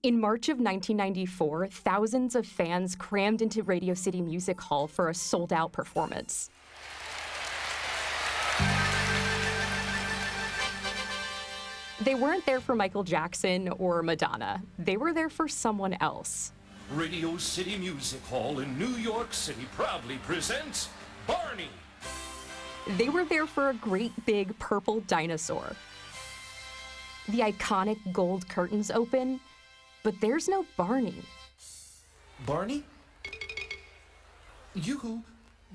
In March of 1994, thousands of fans crammed into Radio City Music Hall for a sold-out performance. They weren't there for Michael Jackson or Madonna. They were there for someone else. Radio City Music Hall in New York City proudly presents Barney. They were there for a great big purple dinosaur. The iconic gold curtains open, but there's no Barney. Barney? You,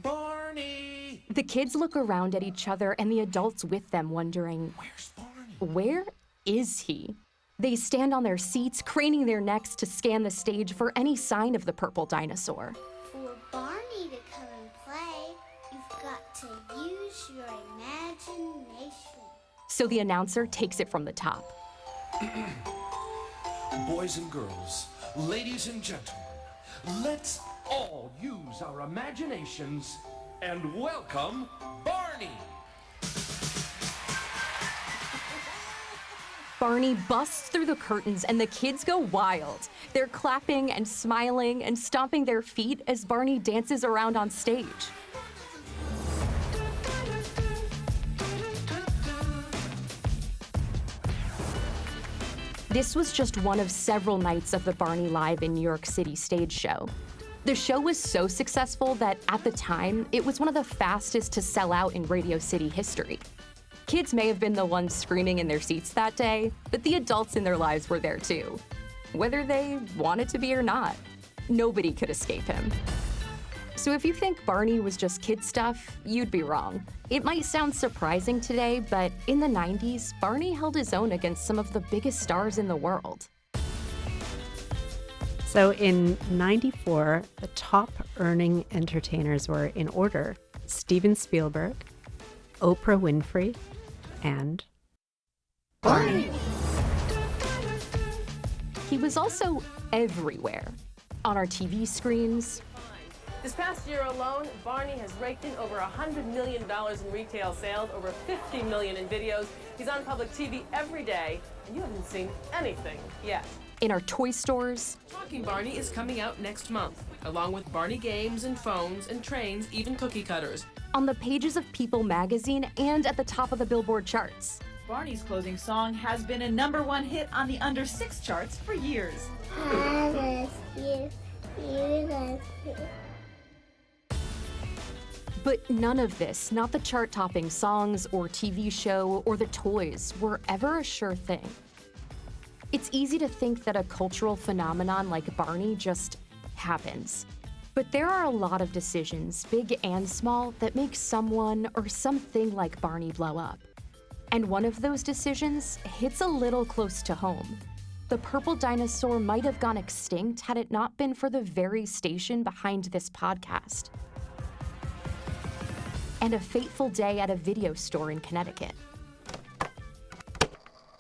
Barney! The kids look around at each other and the adults with them wondering, Where's Barney? where is he? They stand on their seats, craning their necks to scan the stage for any sign of the purple dinosaur. For Barney to come and play, you've got to use your imagination. So the announcer takes it from the top. Boys and girls, ladies and gentlemen, let's all use our imaginations and welcome Barney! Barney busts through the curtains and the kids go wild. They're clapping and smiling and stomping their feet as Barney dances around on stage. This was just one of several nights of the Barney Live in New York City stage show. The show was so successful that at the time, it was one of the fastest to sell out in Radio City history. Kids may have been the ones screaming in their seats that day, but the adults in their lives were there too. Whether they wanted to be or not, nobody could escape him. So if you think Barney was just kid stuff, you'd be wrong. It might sound surprising today, but in the 90s, Barney held his own against some of the biggest stars in the world. So in '94, the top earning entertainers were in order: Steven Spielberg, Oprah Winfrey, and Barney! He was also everywhere. On our TV screens. This past year alone, Barney has raked in over $100 million in retail sales, over $50 million in videos. He's on public TV every day, and you haven't seen anything yet. In our toy stores. Talking Barney is coming out next month, along with Barney games and phones and trains, even cookie cutters. On the pages of People magazine and at the top of the Billboard charts. Barney's closing song has been a #1 hit on the under 6 charts for years. I love you. You love me. But none of this, not the chart-topping songs or TV show or the toys, were ever a sure thing. It's easy to think that a cultural phenomenon like Barney just happens. But there are a lot of decisions, big and small, that make someone or something like Barney blow up. And one of those decisions hits a little close to home. The purple dinosaur might have gone extinct had it not been for the very station behind this podcast. And a fateful day at a video store in Connecticut.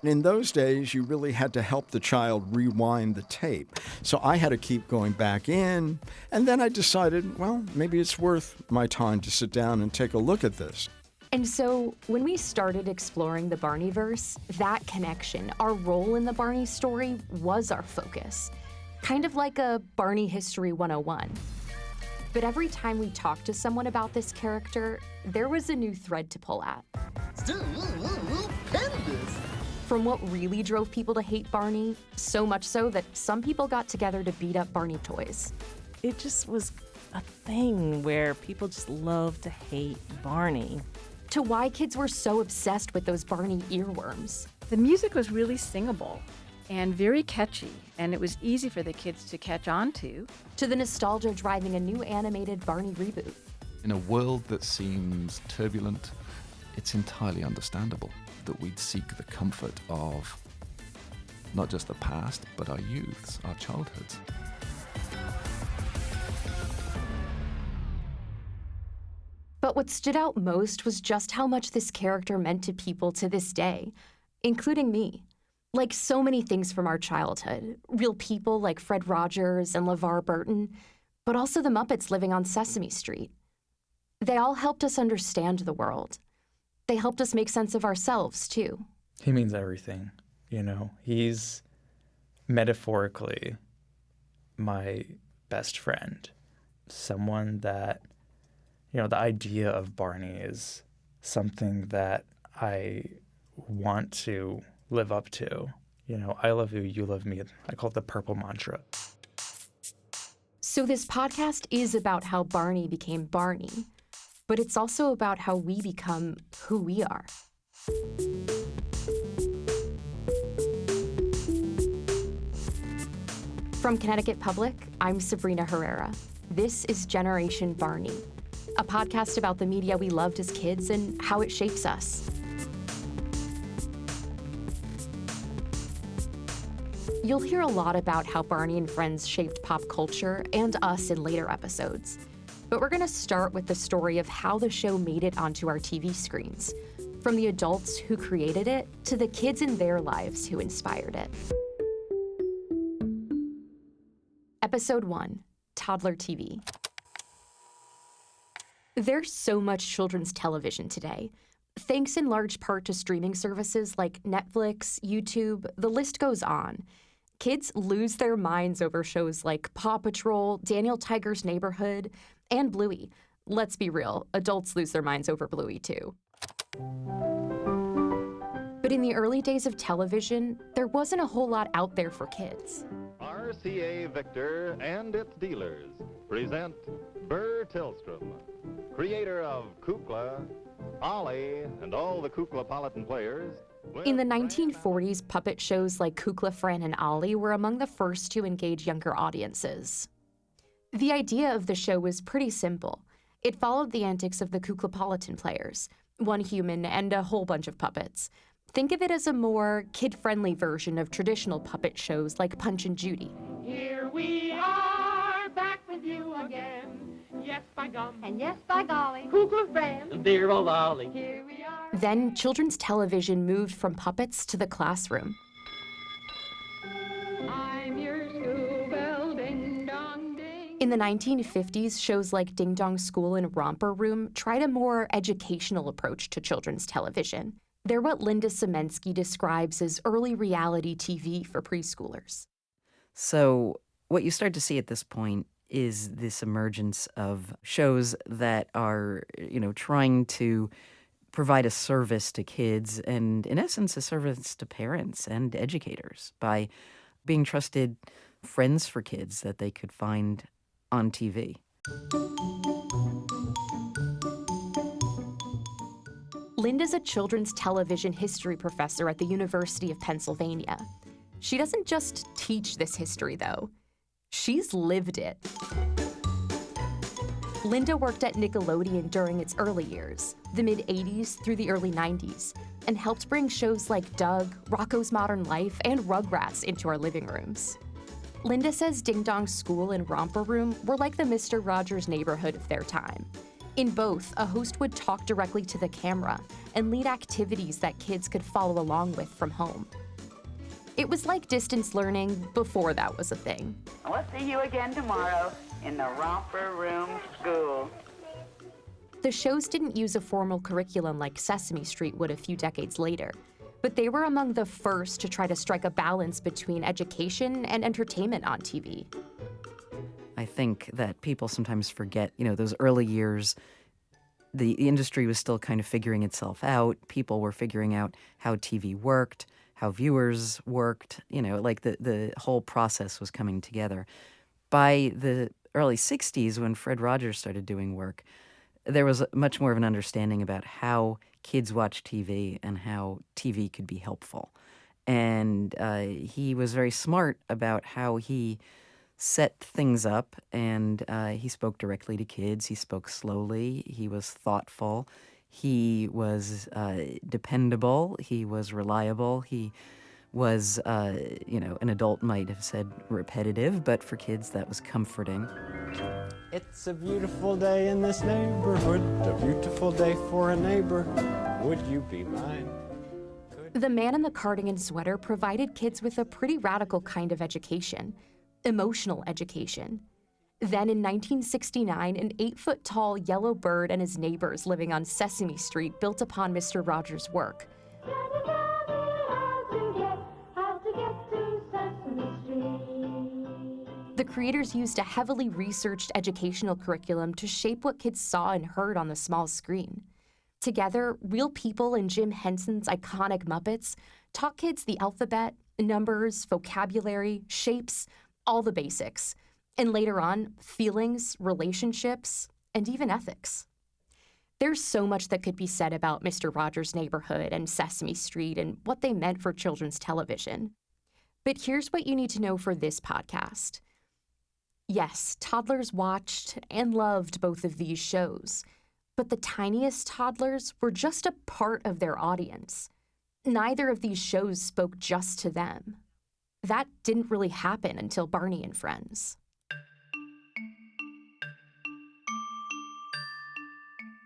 In those days, you really had to help the child rewind the tape. So I had to keep going back in, and then I decided, well, maybe it's worth my time to sit down and take a look at this. And so when we started exploring the Barneyverse, that connection, our role in the Barney story, was our focus. Kind of like a Barney History 101. But every time we talked to someone about this character, there was a new thread to pull at. From what really drove people to hate Barney, so much so that some people got together to beat up Barney toys. It just was a thing where people just loved to hate Barney. To why kids were so obsessed with those Barney earworms. the music was really singable and very catchy, and it was easy for the kids to catch on to. To the nostalgia driving a new animated Barney reboot. In a world that seems turbulent, it's entirely understandable that we'd seek the comfort of not just the past, but our youths, our childhoods. But what stood out most was just how much this character meant to people to this day, including me. Like so many things from our childhood, real people like Fred Rogers and LeVar Burton, but also the Muppets living on Sesame Street. They all helped us understand the world. They helped us make sense of ourselves, too. He means everything, you know. He's metaphorically my best friend, someone that, the idea of Barney is something that I want to live up to. I love you, you love me. I call it the purple mantra. So this podcast is about how Barney became Barney, but it's also about how we become who we are. From Connecticut Public, I'm Sabrina Herrera. This is Generation Barney, a podcast about the media we loved as kids and how it shapes us. You'll hear a lot about how Barney and Friends shaped pop culture and us in later episodes. But we're going to start with the story of how the show made it onto our TV screens, from the adults who created it to the kids in their lives who inspired it. Episode 1, Toddler TV. There's so much children's television today, thanks in large part to streaming services like Netflix, YouTube, the list goes on. Kids lose their minds over shows like Paw Patrol, Daniel Tiger's Neighborhood, and Bluey. Let's be real, adults lose their minds over Bluey too. But in the early days of television, there wasn't a whole lot out there for kids. RCA Victor and its dealers present Burr Tillstrom, creator of Kukla, Ollie, and all the Kuklapolitan players. In the 1940s, puppet shows like Kukla, Fran, and Ollie were among the first to engage younger audiences. The idea of the show was pretty simple. It followed the antics of the Kuklapolitan players, one human and a whole bunch of puppets. Think of it as a more kid-friendly version of traditional puppet shows like Punch and Judy. Here we are, back with you again. Yes, by gum. And yes, by golly. Kukla Fran. Dear old Ollie. Here we are. Then children's television moved from puppets to the classroom. I'm your school bell, ding dong ding. In the 1950s, shows like Ding Dong School and Romper Room tried a more educational approach to children's television. They're what Linda Semensky describes as early reality TV for preschoolers. So what you start to see at this point is this emergence of shows that are, trying to provide a service to kids and, in essence, a service to parents and educators by being trusted friends for kids that they could find on TV. Linda's a children's television history professor at the University of Pennsylvania. She doesn't just teach this history, though. She's lived it. Linda worked at Nickelodeon during its early years, the mid-'80s through the early '90s, and helped bring shows like Doug, Rocko's Modern Life, and Rugrats into our living rooms. Linda says Ding Dong School and Romper Room were like the Mr. Rogers' Neighborhood of their time. In both, a host would talk directly to the camera and lead activities that kids could follow along with from home. It was like distance learning before that was a thing. We'll see you again tomorrow in the Romper Room School. The shows didn't use a formal curriculum like Sesame Street would a few decades later, but they were among the first to try to strike a balance between education and entertainment on TV. I think that people sometimes forget, those early years, the industry was still kind of figuring itself out. People were figuring out how TV worked, how viewers worked, the whole process was coming together. By the early 60s, when Fred Rogers started doing work, there was much more of an understanding about how kids watch TV and how TV could be helpful. And he was very smart about how he set things up, and he spoke directly to kids. He spoke slowly. He was thoughtful. He was dependable. He was reliable. He was, an adult might have said repetitive, but for kids that was comforting. It's a beautiful day in this neighborhood, a beautiful day for a neighbor. Would you be mine? The Man in the Cardigan Sweater provided kids with a pretty radical kind of education, emotional education. Then in 1969, an 8-foot-tall yellow bird and his neighbors living on Sesame Street built upon Mr. Rogers' work. The creators used a heavily researched educational curriculum to shape what kids saw and heard on the small screen. Together, real people and Jim Henson's iconic Muppets taught kids the alphabet, numbers, vocabulary, shapes, all the basics, and later on, feelings, relationships, and even ethics. There's so much that could be said about Mr. Rogers' Neighborhood and Sesame Street and what they meant for children's television. But here's what you need to know for this podcast. Yes, toddlers watched and loved both of these shows, but the tiniest toddlers were just a part of their audience. Neither of these shows spoke just to them. That didn't really happen until Barney and Friends.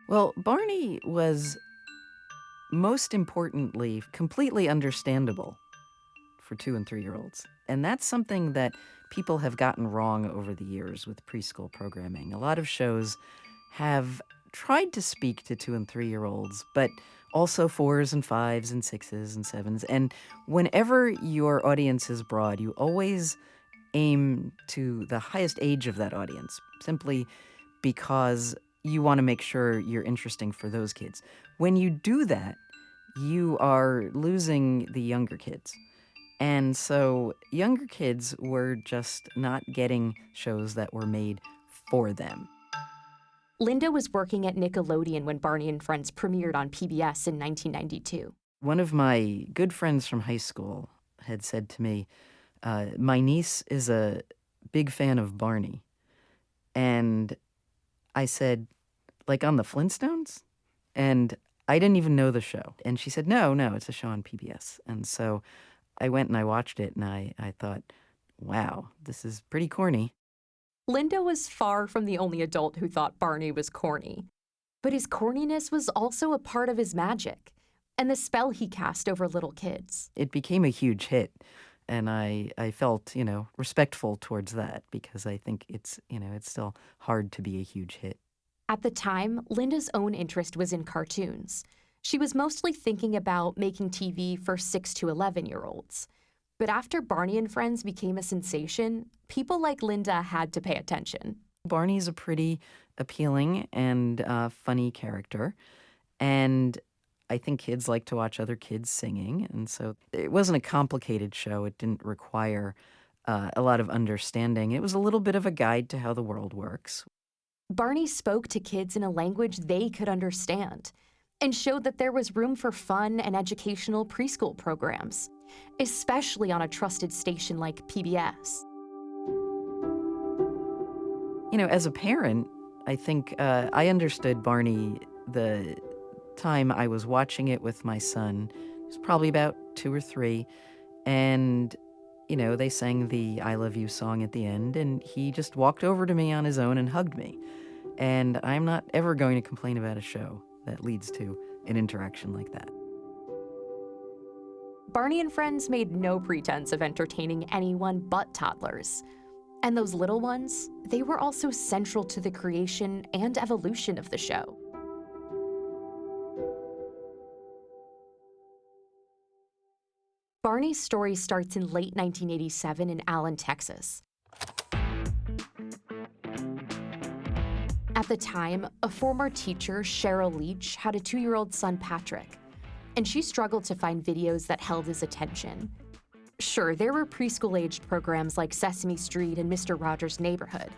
Well, Barney was, most importantly, completely understandable for 2- and 3-year-olds. And that's something that people have gotten wrong over the years with preschool programming. A lot of shows have tried to speak to 2- and 3-year-olds, but also 4s and 5s and 6s and 7s. And whenever your audience is broad, you always aim to the highest age of that audience, simply because you want to make sure you're interesting for those kids. When you do that, you are losing the younger kids. And so younger kids were just not getting shows that were made for them. Linda was working at Nickelodeon when Barney and Friends premiered on PBS in 1992. One of my good friends from high school had said to me, my niece is a big fan of Barney. And I said, like on the Flintstones? And I didn't even know the show. And she said, no, it's a show on PBS. And so I went and I watched it, and I thought, wow, this is pretty corny. Linda was far from the only adult who thought Barney was corny. But his corniness was also a part of his magic and the spell he cast over little kids. It became a huge hit, and I felt, respectful towards that, because I think it's still hard to be a huge hit. At the time, Linda's own interest was in cartoons. She was mostly thinking about making TV for 6 to 11-year-olds. But after Barney and Friends became a sensation, people like Linda had to pay attention. Barney's a pretty appealing and funny character, and I think kids like to watch other kids singing, and so it wasn't a complicated show. It didn't require a lot of understanding. It was a little bit of a guide to how the world works. Barney spoke to kids in a language they could understand and showed that there was room for fun and educational preschool programs, especially on a trusted station like PBS. As a parent, I think I understood Barney the time I was watching it with my son. He was probably about 2 or 3, and they sang the I Love You song at the end, and he just walked over to me on his own and hugged me. And I'm not ever going to complain about a show that leads to an interaction like that. Barney and Friends made no pretense of entertaining anyone but toddlers. And those little ones, they were also central to the creation and evolution of the show. Barney's story starts in late 1987 in Allen, Texas. At the time, a former teacher, Cheryl Leach, had a 2-year-old son, Patrick, and she struggled to find videos that held his attention. Sure, there were preschool-aged programs like Sesame Street and Mr. Rogers' Neighborhood.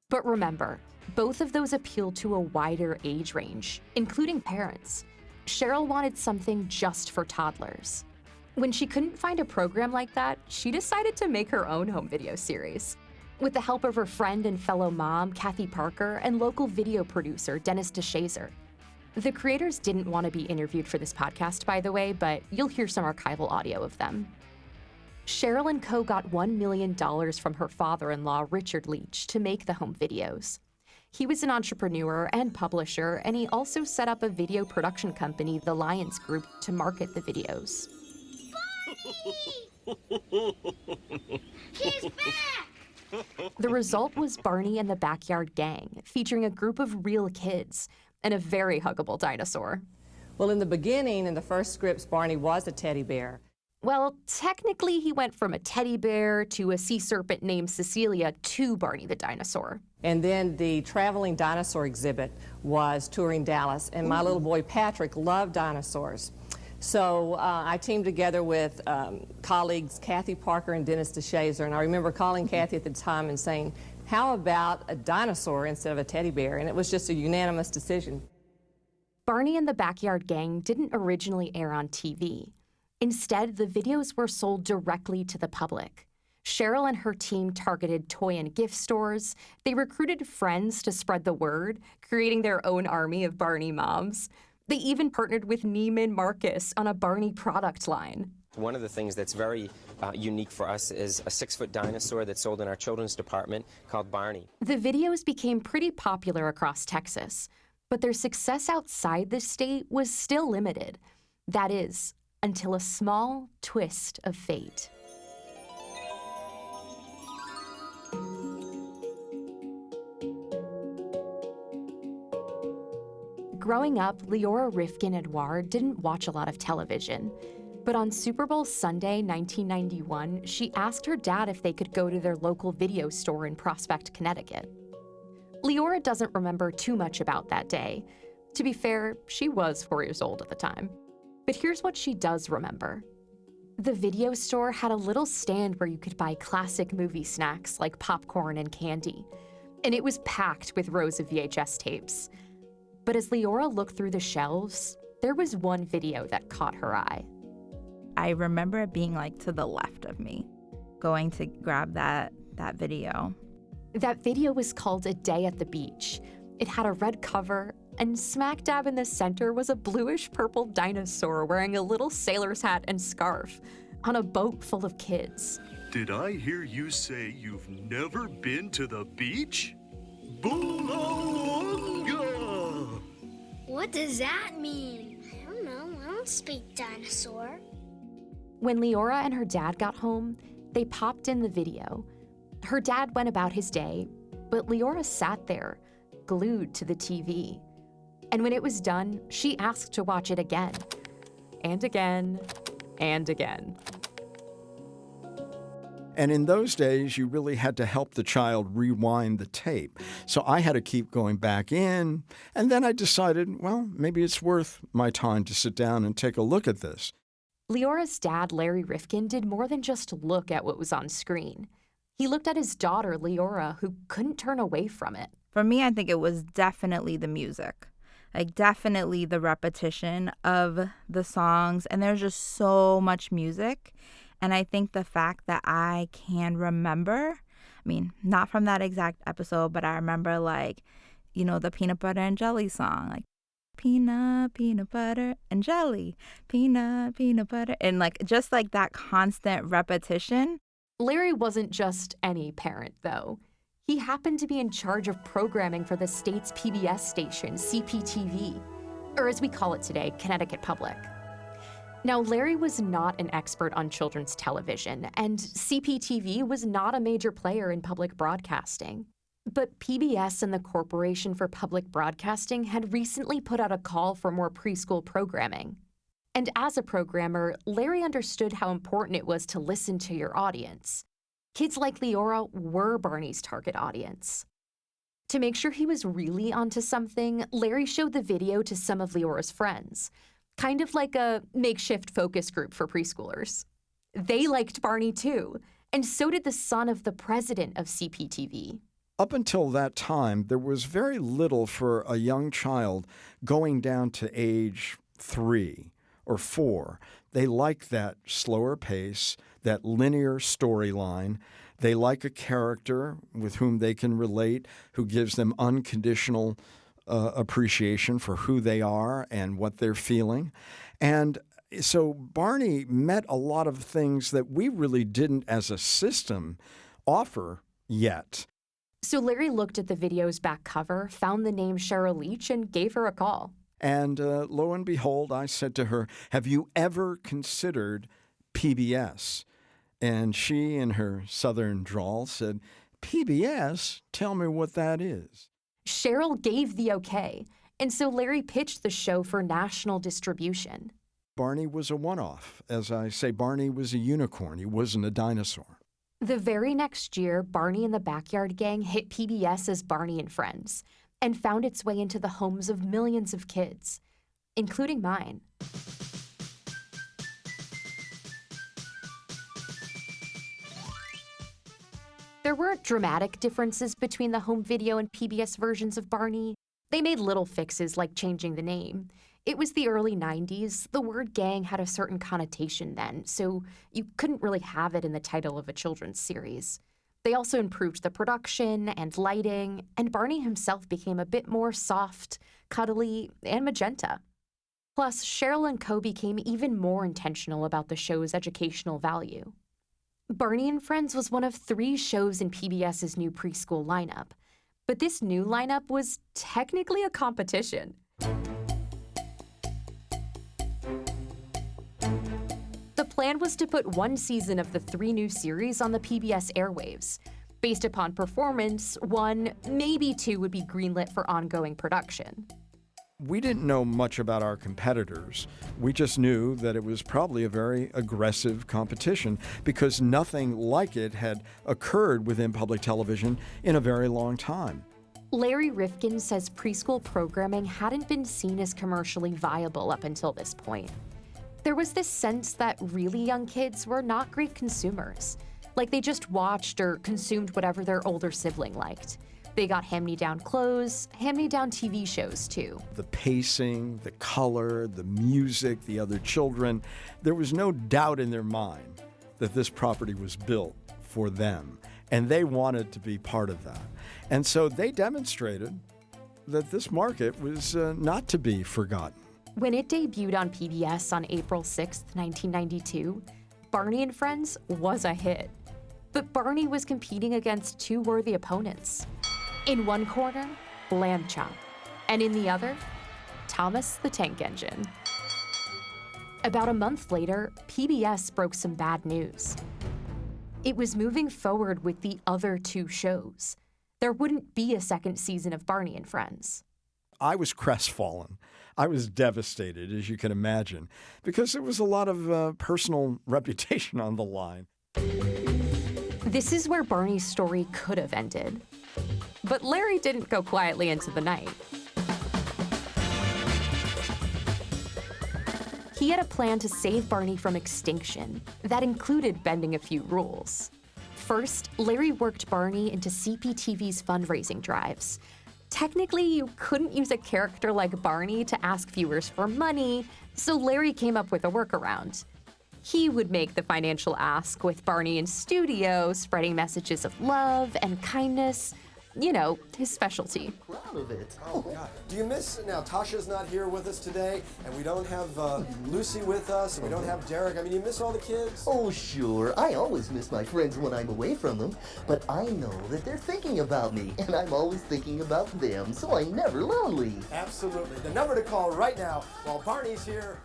But remember, both of those appealed to a wider age range, including parents. Cheryl wanted something just for toddlers. When she couldn't find a program like that, she decided to make her own home video series. With the help of her friend and fellow mom, Kathy Parker, and local video producer, Dennis DeShazer. The creators didn't want to be interviewed for this podcast, by the way, but you'll hear some archival audio of them. Cheryl and co. got $1 million from her father-in-law, Richard Leach, to make the home videos. He was an entrepreneur and publisher, and he also set up a video production company, the Lions Group, to market the videos. Barney! He's back! The result was Barney and the Backyard Gang, featuring a group of real kids and a very huggable dinosaur. Well, in the beginning, in the first scripts, Barney was a teddy bear. Well, technically, he went from a teddy bear to a sea serpent named Cecilia to Barney the dinosaur. And then the traveling dinosaur exhibit was touring Dallas, and my little boy Patrick loved dinosaurs. So I teamed together with colleagues Kathy Parker and Dennis DeShazer, and I remember calling Kathy at the time and saying, how about a dinosaur instead of a teddy bear? And it was just a unanimous decision. Barney and the Backyard Gang didn't originally air on TV. Instead, the videos were sold directly to the public. Cheryl and her team targeted toy and gift stores. They recruited friends to spread the word, creating their own army of Barney moms. They even partnered with Neiman Marcus on a Barney product line. One of the things that's very unique for us is a 6-foot dinosaur that's sold in our children's department called Barney. The videos became pretty popular across Texas, but their success outside the state was still limited. That is, until a small twist of fate. Growing up, Leora Rifkin-Edouard didn't watch a lot of television. But on Super Bowl Sunday, 1991, she asked her dad if they could go to their local video store in Prospect, Connecticut. Leora doesn't remember too much about that day. To be fair, she was 4 years old at the time. But here's what she does remember. The video store had a little stand where you could buy classic movie snacks like popcorn and candy. And it was packed with rows of VHS tapes. But as Leora looked through the shelves, there was one video that caught her eye. I remember it being like to the left of me, going to grab that video. That video was called A Day at the Beach. It had a red cover, and smack dab in the center was a bluish-purple dinosaur wearing a little sailor's hat and scarf on a boat full of kids. Did I hear you say you've never been to the beach? Boolawonga! What does that mean? I don't know. I don't speak dinosaur. When Leora and her dad got home, they popped in the video. Her dad went about his day, but Leora sat there, glued to the TV. And when it was done, she asked to watch it again, and again, and again. And in those days, you really had to help the child rewind the tape. So I had to keep going back in, and then I decided, well, maybe it's worth my time to sit down and take a look at this. Leora's dad, Larry Rifkin, did more than just look at what was on screen. He looked at his daughter, Leora, who couldn't turn away from it. For me, I think it was definitely the music. Like, definitely the repetition of the songs. And there's just so much music. And I think the fact that I can remember, I mean, not from that exact episode, but I remember, like, you know, the peanut butter and jelly song. Like, peanut butter and jelly, peanut butter. And, like, just like that constant repetition. Larry wasn't just any parent, though. He happened to be in charge of programming for the state's PBS station, CPTV, or as we call it today, Connecticut Public. Now, Larry was not an expert on children's television, and CPTV was not a major player in public broadcasting. But PBS and the Corporation for Public Broadcasting had recently put out a call for more preschool programming. And as a programmer, Larry understood how important it was to listen to your audience. Kids like Leora were Barney's target audience. To make sure he was really onto something, Larry showed the video to some of Leora's friends, kind of like a makeshift focus group for preschoolers. They liked Barney too, and so did the son of the president of CPTV. Up until that time, there was very little for a young child going down to age 3 or 4. They like that slower pace, that linear storyline. They like a character with whom they can relate, who gives them unconditional appreciation for who they are and what they're feeling. And so Barney met a lot of things that we really didn't, as a system, offer yet. So Larry looked at the video's back cover, found the name Cheryl Leach, and gave her a call. And lo and behold, I said to her, "Have you ever considered PBS?" And she, in her southern drawl, said, "PBS? Tell me what that is." Cheryl gave the okay, and so Larry pitched the show for national distribution. Barney was a one-off. As I say, Barney was a unicorn. He wasn't a dinosaur. The very next year, Barney and the Backyard Gang hit PBS as Barney and Friends and found its way into the homes of millions of kids, including mine. There weren't dramatic differences between the home video and PBS versions of Barney. They made little fixes like changing the name. It was the early 90s. The word gang had a certain connotation then, so you couldn't really have it in the title of a children's series. They also improved the production and lighting, and Barney himself became a bit more soft, cuddly, and magenta. Plus, Cheryl and Co became even more intentional about the show's educational value. Barney and Friends was one of 3 shows in PBS's new preschool lineup, but this new lineup was technically a competition. The plan was to put 1 season of the 3 new series on the PBS airwaves. Based upon performance, 1, maybe 2 would be greenlit for ongoing production. We didn't know much about our competitors. We just knew that it was probably a very aggressive competition because nothing like it had occurred within public television in a very long time. Larry Rifkin says preschool programming hadn't been seen as commercially viable up until this point. There was this sense that really young kids were not great consumers. Like they just watched or consumed whatever their older sibling liked. They got hand-me-down clothes, hand-me-down TV shows too. The pacing, the color, the music, the other children, there was no doubt in their mind that this property was built for them, and they wanted to be part of that. And so they demonstrated that this market was not to be forgotten. When it debuted on PBS on April 6, 1992, Barney and Friends was a hit. But Barney was competing against 2 worthy opponents. In one corner, Lamb Chop, and in the other, Thomas the Tank Engine. About a month later, PBS broke some bad news. It was moving forward with the other 2 shows. There wouldn't be a second season of Barney and Friends. I was crestfallen. I was devastated, as you can imagine, because there was a lot of personal reputation on the line. This is where Barney's story could have ended. But Larry didn't go quietly into the night. He had a plan to save Barney from extinction that included bending a few rules. First, Larry worked Barney into CPTV's fundraising drives. Technically, you couldn't use a character like Barney to ask viewers for money, so Larry came up with a workaround. He would make the financial ask with Barney in studio, spreading messages of love and kindness. You know, his specialty. Proud of it. Oh, God. Do you miss, now Tasha's not here with us today, and we don't have Lucy with us, and we don't have Derek. I mean, you miss all the kids? Oh, sure. I always miss my friends when I'm away from them, but I know that they're thinking about me, and I'm always thinking about them, so I'm never lonely. Absolutely. The number to call right now while Barney's here.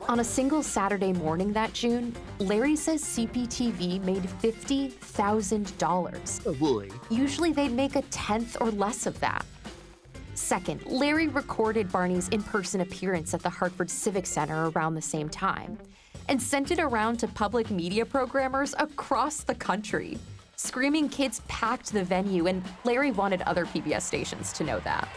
On a single Saturday morning that June, Larry says CPTV made $50,000. Oh boy. Usually they'd make a tenth or less of that. Second, Larry recorded Barney's in-person appearance at the Hartford Civic Center around the same time and sent it around to public media programmers across the country. Screaming kids packed the venue, and Larry wanted other PBS stations to know that.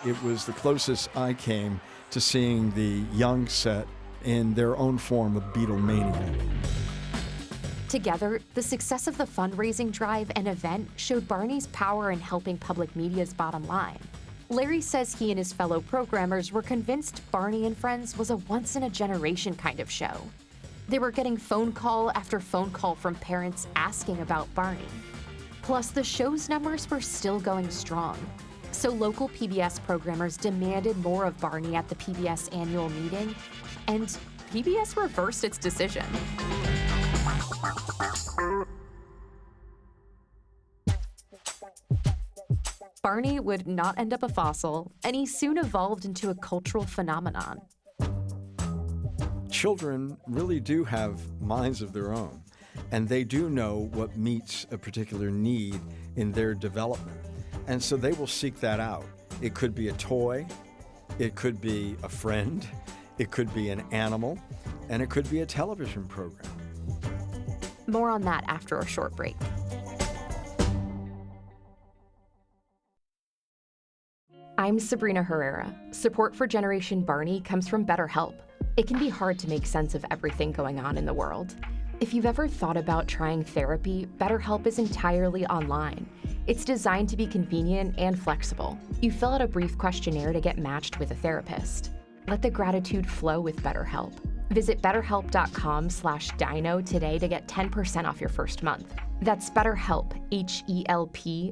It was the closest I came to seeing the young set in their own form of Beatlemania. Together, the success of the fundraising drive and event showed Barney's power in helping public media's bottom line. Larry says he and his fellow programmers were convinced Barney and Friends was a once-in-a-generation kind of show. They were getting phone call after phone call from parents asking about Barney. Plus, the show's numbers were still going strong. So local PBS programmers demanded more of Barney at the PBS annual meeting, and PBS reversed its decision. Barney would not end up a fossil, and he soon evolved into a cultural phenomenon. Children really do have minds of their own, and they do know what meets a particular need in their development. And so they will seek that out. It could be a toy, It could be a friend, it could be an animal, and it could be a television program. More on that after a short break. I'm Sabrina Herrera. Support for Generation Barney comes from BetterHelp. It can be hard to make sense of everything going on in the world. If you've ever thought about trying therapy, BetterHelp is entirely online. It's designed to be convenient and flexible. You fill out a brief questionnaire to get matched with a therapist. Let the gratitude flow with BetterHelp. Visit betterhelp.com/dino today to get 10% off your first month. That's BetterHelp, HELP.com/DINO.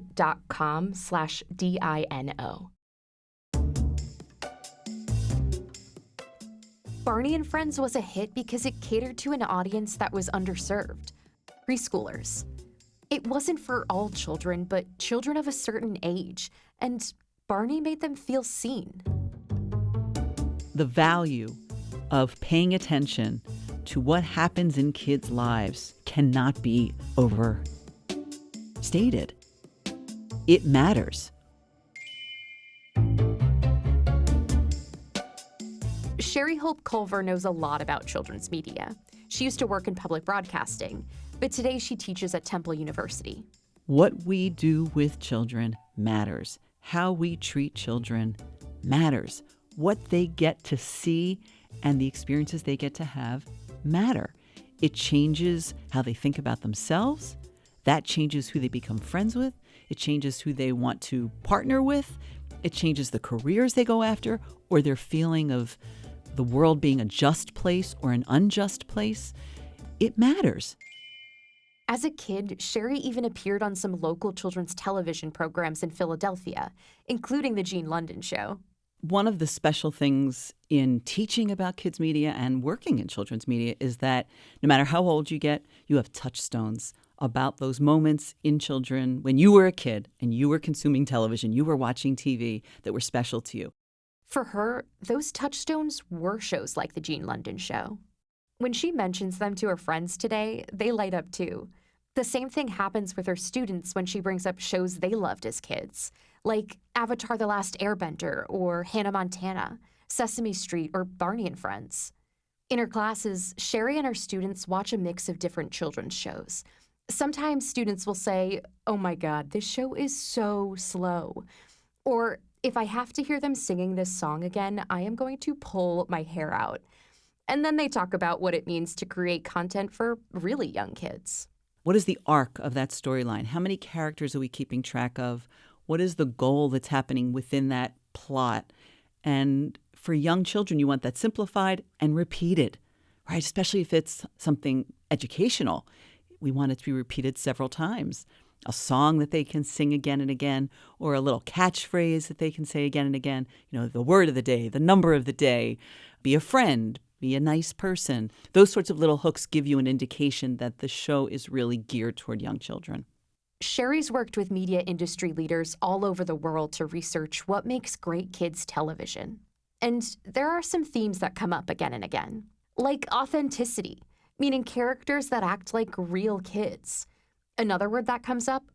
Barney and Friends was a hit because it catered to an audience that was underserved, preschoolers. It wasn't for all children, but children of a certain age, and Barney made them feel seen. The value of paying attention to what happens in kids' lives cannot be overstated. It matters. Sherry Hope Culver knows a lot about children's media. She used to work in public broadcasting, but today she teaches at Temple University. What we do with children matters. How we treat children matters. What they get to see and the experiences they get to have matter. It changes how they think about themselves. That changes who they become friends with. It changes who they want to partner with. It changes the careers they go after or their feeling of the world being a just place or an unjust place. It matters. As a kid, Sherry even appeared on some local children's television programs in Philadelphia, including the Gene London Show. One of the special things in teaching about kids' media and working in children's media is that no matter how old you get, you have touchstones about those moments in children when you were a kid and you were consuming television, you were watching TV that were special to you. For her, those touchstones were shows like the Gene London Show. When she mentions them to her friends today, they light up too. The same thing happens with her students when she brings up shows they loved as kids, like Avatar: The Last Airbender or Hannah Montana, Sesame Street, or Barney and Friends. In her classes, Sherry and her students watch a mix of different children's shows. Sometimes students will say, "Oh my God, this show is so slow." Or, "If I have to hear them singing this song again, I am going to pull my hair out." And then they talk about what it means to create content for really young kids. What is the arc of that storyline? How many characters are we keeping track of? What is the goal that's happening within that plot? And for young children, you want that simplified and repeated, right? Especially if it's something educational. We want it to be repeated several times. A song that they can sing again and again, or a little catchphrase that they can say again and again. You know, the word of the day, the number of the day, be a friend, be a nice person. Those sorts of little hooks give you an indication that the show is really geared toward young children. Sherry's worked with media industry leaders all over the world to research what makes great kids television. And there are some themes that come up again and again, like authenticity, meaning characters that act like real kids. Another word that comes up,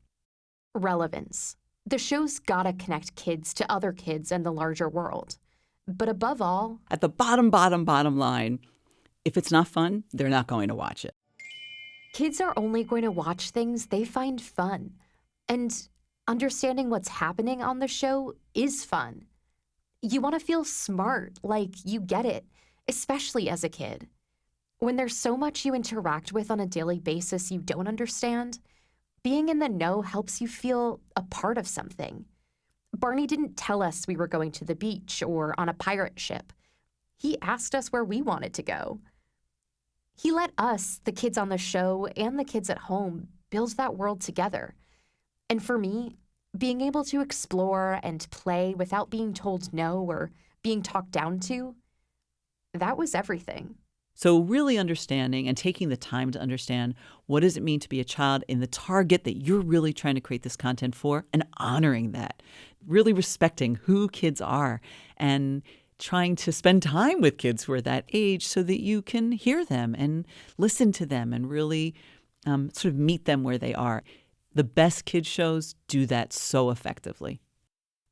relevance. The show's gotta connect kids to other kids and the larger world. But above all, at the bottom line, if it's not fun, they're not going to watch it. Kids are only going to watch things they find fun. And understanding what's happening on the show is fun. You want to feel smart, like you get it, especially as a kid. When there's so much you interact with on a daily basis you don't understand, being in the know helps you feel a part of something. Barney didn't tell us we were going to the beach or on a pirate ship. He asked us where we wanted to go. He let us, the kids on the show and the kids at home, build that world together. And for me, being able to explore and play without being told no or being talked down to, that was everything. So really understanding and taking the time to understand what does it mean to be a child in the target that you're really trying to create this content for, and honoring that, really respecting who kids are and trying to spend time with kids who are that age so that you can hear them and listen to them and really sort of meet them where they are. The best kids shows do that so effectively.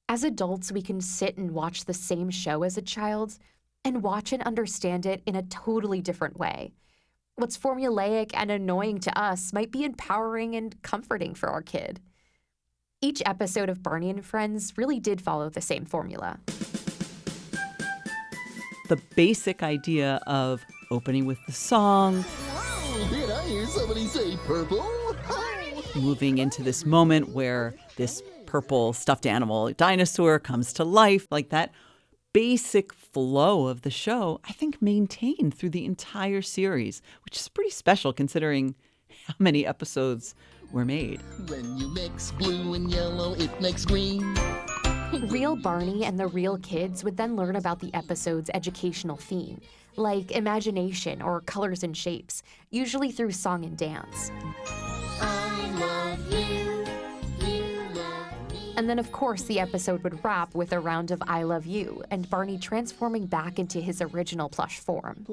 As adults, we can sit and watch the same show as a child and watch and understand it in a totally different way. What's formulaic and annoying to us might be empowering and comforting for our kid. Each episode of Barney and Friends really did follow the same formula. The basic idea of opening with the song, Did I hear somebody say purple? moving into this moment where this purple stuffed animal dinosaur comes to life, like that basic flow of the show, I think maintained through the entire series, which is pretty special considering how many episodes were made. When you mix blue and yellow, it makes green. Real Barney and the real kids would then learn about the episode's educational theme, like imagination or colors and shapes, usually through song and dance. I love you, you love me. And then, of course, the episode would wrap with a round of I Love You and Barney transforming back into his original plush form.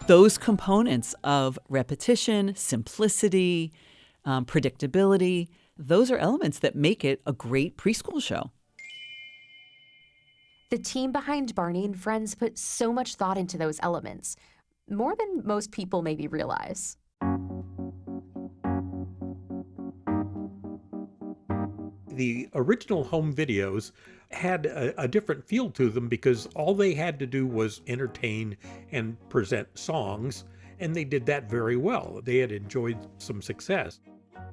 Those components of repetition, simplicity, predictability, those are elements that make it a great preschool show. The team behind Barney and Friends put so much thought into those elements, more than most people maybe realize. The original home videos had a different feel to them because all they had to do was entertain and present songs, and they did that very well. They had enjoyed some success.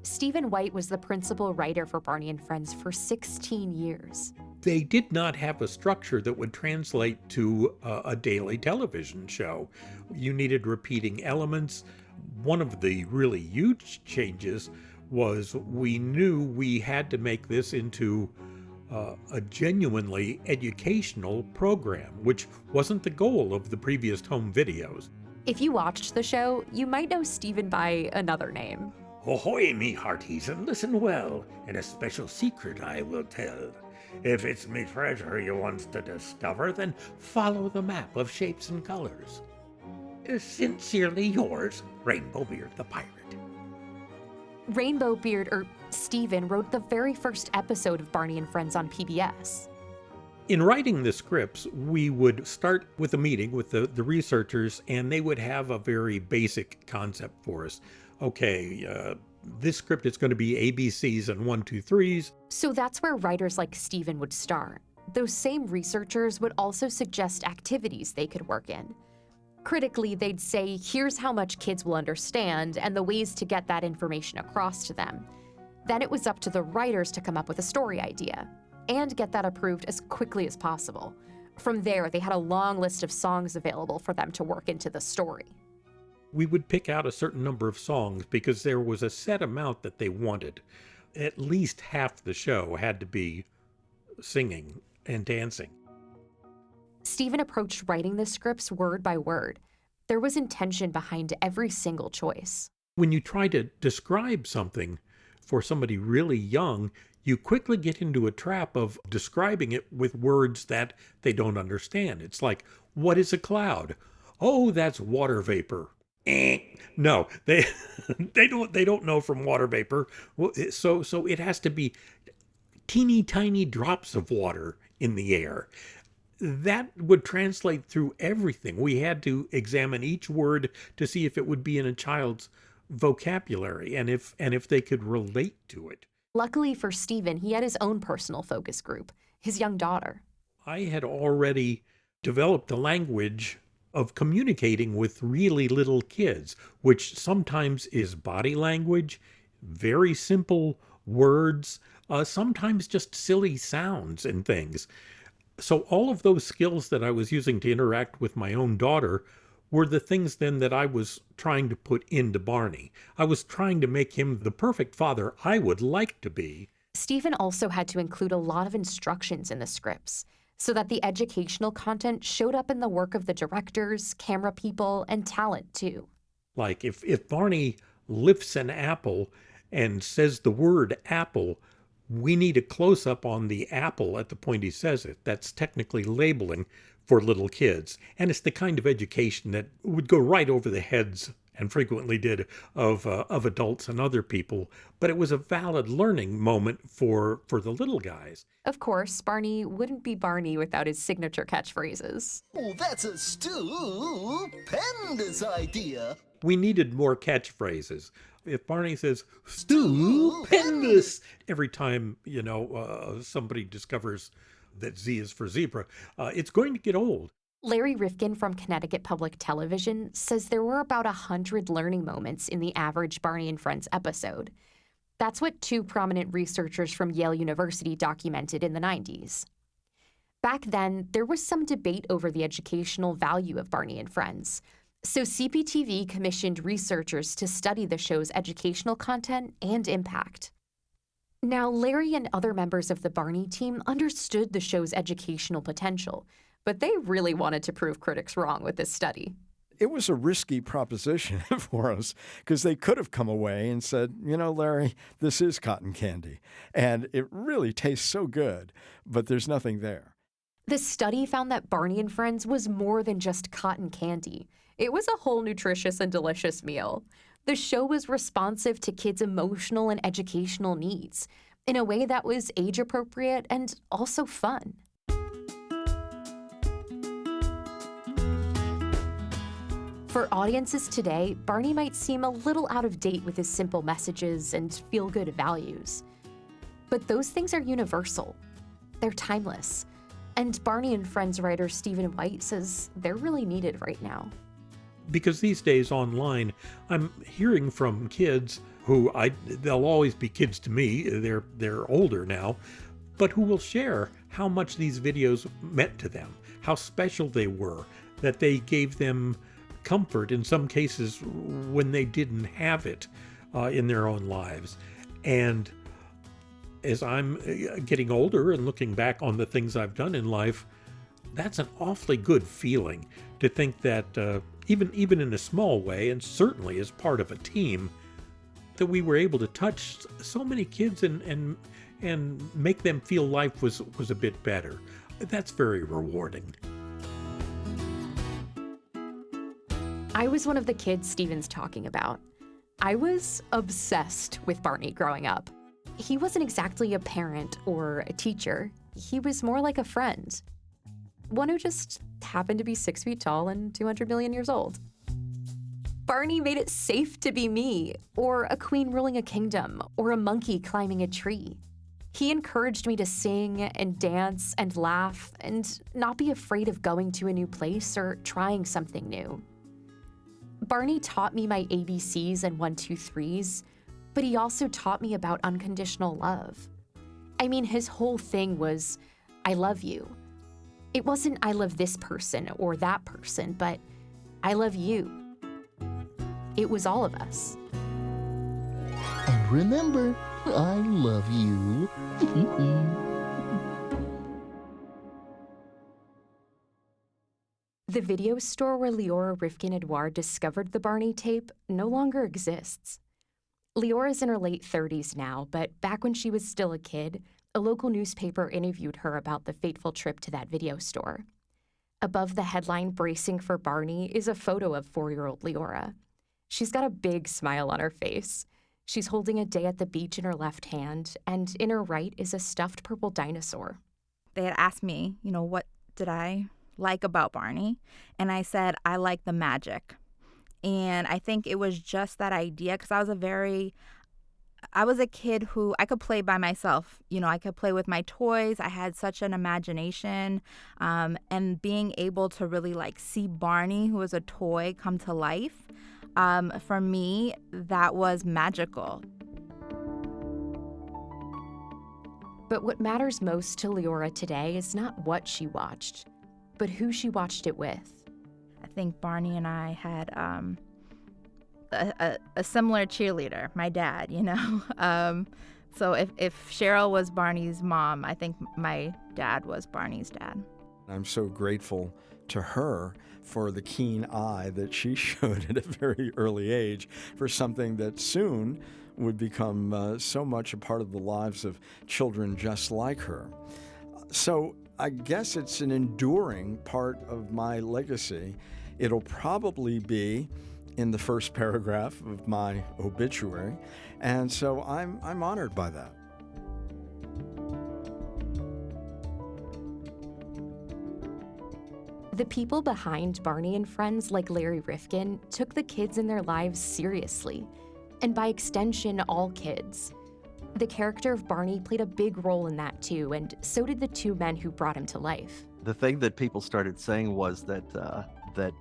Stephen White was the principal writer for Barney and Friends for 16 years. They did not have a structure that would translate to a daily television show. You needed repeating elements. One of the really huge changes was we knew we had to make this into a genuinely educational program, which wasn't the goal of the previous home videos. If you watched the show, you might know Stephen by another name. Ahoy, me hearties, and listen well, and a special secret I will tell. If it's me treasure you wants to discover, then follow the map of shapes and colors. Sincerely yours, Rainbow Beard the Pirate. Rainbow Beard, or Stephen, wrote the very first episode of Barney and Friends on PBS. In writing the scripts, we would start with a meeting with the researchers, and they would have a very basic concept for us. Okay, this script is going to be ABCs and 1, 2, 3s. So that's where writers like Stephen would start. Those same researchers would also suggest activities they could work in. Critically, they'd say, here's how much kids will understand and the ways to get that information across to them. Then it was up to the writers to come up with a story idea and get that approved as quickly as possible. From there, they had a long list of songs available for them to work into the story. We would pick out a certain number of songs because there was a set amount that they wanted. At least half the show had to be singing and dancing. Stephen approached writing the scripts word by word. There was intention behind every single choice. When you try to describe something for somebody really young, you quickly get into a trap of describing it with words that they don't understand. It's like, what is a cloud? Oh, that's water vapor. No, they don't know from water vapor. So it has to be teeny tiny drops of water in the air. That would translate through everything. We had to examine each word to see if it would be in a child's vocabulary and if they could relate to it. Luckily for Stephen, he had his own personal focus group, his young daughter. I had already developed a language of communicating with really little kids, which sometimes is body language, very simple words, sometimes just silly sounds and things. So all of those skills that I was using to interact with my own daughter were the things then that I was trying to put into Barney. I was trying to make him the perfect father I would like to be. Stephen also had to include a lot of instructions in the scripts so that the educational content showed up in the work of the directors, camera people, and talent too. Like if Barney lifts an apple and says the word apple, we need a close-up on the apple at the point he says it. That's technically labeling for little kids. And it's the kind of education that would go right over the heads and frequently did of adults and other people, but it was a valid learning moment for the little guys. Of course, Barney wouldn't be Barney without his signature catchphrases. Oh, that's a stupendous idea. We needed more catchphrases. If Barney says, stupendous, every time, somebody discovers that Z is for zebra, it's going to get old. Larry Rifkin from Connecticut Public Television says there were about 100 learning moments in the average Barney and Friends episode. That's what two prominent researchers from Yale University documented in the 90s. Back then, there was some debate over the educational value of Barney and Friends. So CPTV commissioned researchers to study the show's educational content and impact. Now, Larry and other members of the Barney team understood the show's educational potential, but they really wanted to prove critics wrong with this study. It was a risky proposition for us because they could have come away and said, Larry, this is cotton candy, and it really tastes so good, but there's nothing there. The study found that Barney and Friends was more than just cotton candy. It was a whole nutritious and delicious meal. The show was responsive to kids' emotional and educational needs in a way that was age-appropriate and also fun. For audiences today, Barney might seem a little out of date with his simple messages and feel-good values. But those things are universal. They're timeless. And Barney and Friends writer Stephen White says they're really needed right now. Because these days online, I'm hearing from kids who they'll always be kids to me, they're older now, but who will share how much these videos meant to them, how special they were, that they gave them comfort in some cases when they didn't have it in their own lives. And as I'm getting older and looking back on the things I've done in life, that's an awfully good feeling to think that even in a small way, and certainly as part of a team, that we were able to touch so many kids and make them feel life was a bit better. That's very rewarding. I was one of the kids Steven's talking about. I was obsessed with Barney growing up. He wasn't exactly a parent or a teacher. He was more like a friend. One who just happened to be 6 feet tall and 200 million years old. Barney made it safe to be me, or a queen ruling a kingdom, or a monkey climbing a tree. He encouraged me to sing and dance and laugh and not be afraid of going to a new place or trying something new. Barney taught me my ABCs and 1, 2, 3s, but he also taught me about unconditional love. I mean, his whole thing was, I love you. It wasn't I love this person or that person, but I love you. It was all of us. And remember, I love you. The video store where Leora, Rifkin, and Edouard discovered the Barney tape no longer exists. Leora's in her late 30s now, but back when she was still a kid, a local newspaper interviewed her about the fateful trip to that video store. Above the headline "Bracing for Barney" is a photo of 4-year-old Leora. She's got a big smile on her face. She's holding a day at the beach in her left hand, and in her right is a stuffed purple dinosaur. They had asked me, what did I like about Barney? And I said, I like the magic. And I think it was just that idea, because I was a kid who I could play by myself. I could play with my toys. I had such an imagination. And being able to really see Barney, who was a toy, come to life, for me, that was magical. But what matters most to Leora today is not what she watched, but who she watched it with. I think Barney and I had a similar cheerleader, my dad, So if Cheryl was Barney's mom, I think my dad was Barney's dad. I'm so grateful to her for the keen eye that she showed at a very early age for something that soon would become so much a part of the lives of children just like her. So I guess it's an enduring part of my legacy. It'll probably be in the first paragraph of my obituary, and so I'm honored by that. The people behind Barney and Friends, like Larry Rifkin, took the kids in their lives seriously, and by extension, all kids. The character of Barney played a big role in that too, and so did the two men who brought him to life. The thing that people started saying was that that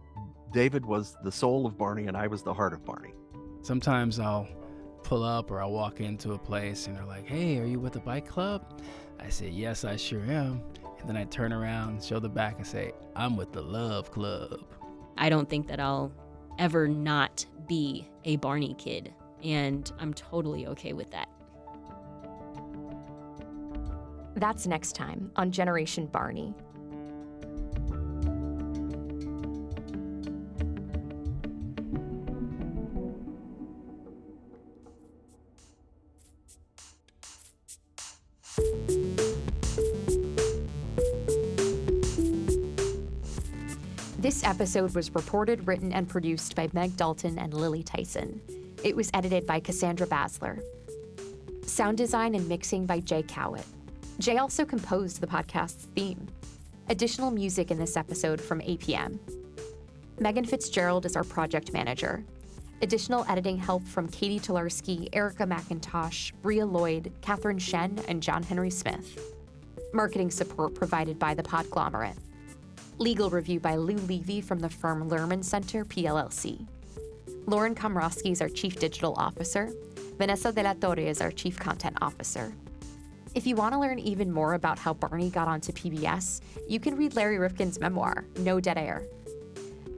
David was the soul of Barney and I was the heart of Barney. Sometimes I'll pull up or I'll walk into a place and they're like, "Hey, are you with the bike club?" I say, "Yes, I sure am." And then I turn around, show the back and say, "I'm with the Love Club." I don't think that I'll ever not be a Barney kid, and I'm totally okay with that. That's next time on Generation Barney. This episode was reported, written, and produced by Meg Dalton and Lily Tyson. It was edited by Cassandra Basler. Sound design and mixing by Jay Cowett. Jay also composed the podcast's theme. Additional music in this episode from APM. Megan Fitzgerald is our project manager. Additional editing help from Katie Tolarski, Erica McIntosh, Bria Lloyd, Catherine Shen, and John Henry Smith. Marketing support provided by The Podglomerate. Legal review by Lou Levy from the firm Lerman Center, PLLC. Lauren Komrosky is our Chief Digital Officer. Vanessa De La Torre is our Chief Content Officer. If you want to learn even more about how Barney got onto PBS, you can read Larry Rifkin's memoir, No Dead Air.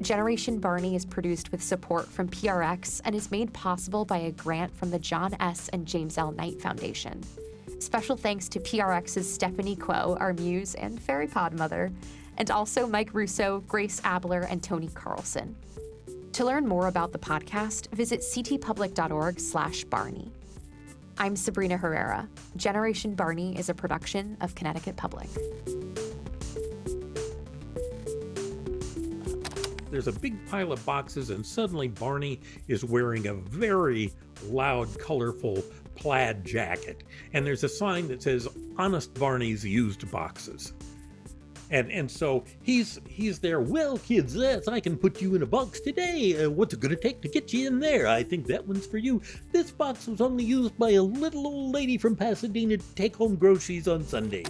Generation Barney is produced with support from PRX and is made possible by a grant from the John S. and James L. Knight Foundation. Special thanks to PRX's Stephanie Quo, our muse and fairy pod mother, and also Mike Russo, Grace Abler, and Tony Carlson. To learn more about the podcast, visit ctpublic.org/Barney. I'm Sabrina Herrera. Generation Barney is a production of Connecticut Public. There's a big pile of boxes, and suddenly Barney is wearing a very loud, colorful plaid jacket. And there's a sign that says, Honest Barney's Used Boxes. And so he's there. Well, kids, yes, I can put you in a box today. What's it going to take to get you in there? I think that one's for you. This box was only used by a little old lady from Pasadena to take home groceries on Sunday.